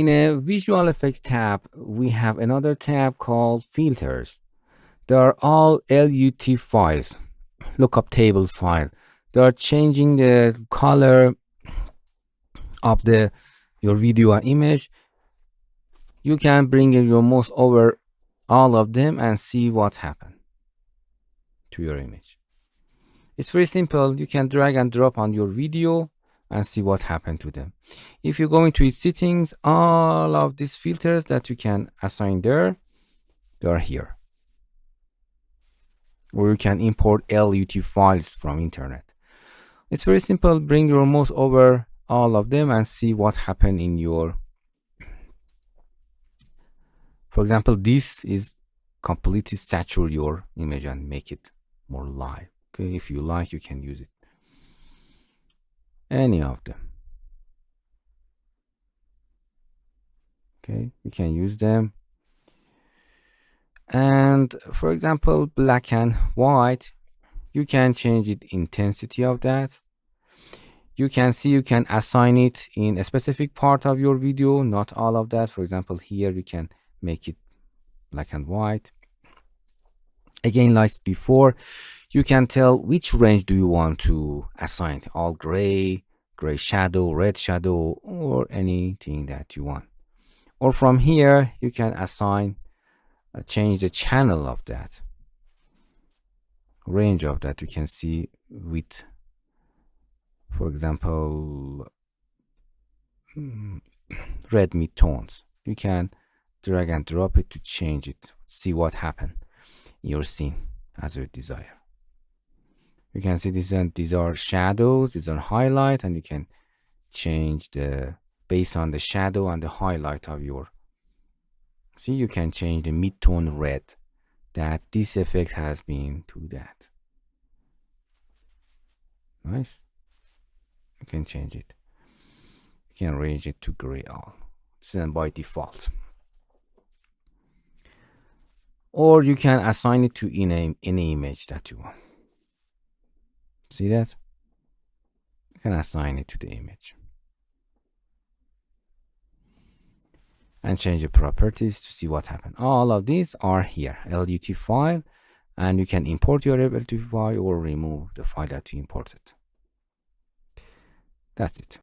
In a visual effects tab, we have another tab called filters. They are all LUT files, lookup tables file. They are changing the color of your video or image. You can bring your mouse over all of them and see what happened to your image. It's very simple. You can drag and drop on your video and see what happened to them. If you go into its settings, all of these filters that you can assign there, they are here. Or you can import LUT files from internet. It's very simple. Bring your mouse over all of them and see what happened in your. For example, this is completely saturate your image and make it more live. Okay, if you like, you can use it. Any of them. Okay, you can use them. And for example, black and white, you can change the intensity of that. You can see you can assign it in a specific part of your video, not all of that. For example, here you can make it black and white. Again, like before, you can tell which range do you want to assign, all gray, gray shadow, red shadow, or anything that you want. Or from here, you can assign, change the channel of that, range of that. You can see with, for example, red midtones. You can drag and drop it to change it, see what happened in your scene as you desire. You can see these are shadows, these are highlight, and you can change the based on the shadow and the highlight of your. See, you can change the mid-tone red, that this effect has been to that. Nice. You can change it. You can range it to gray all. It's by default. Or you can assign it to any image that you want. See that? You can assign it to the image. And change the properties to see what happened. All of these are here, LUT file, and you can import your LUT file or remove the file that you imported. That's it.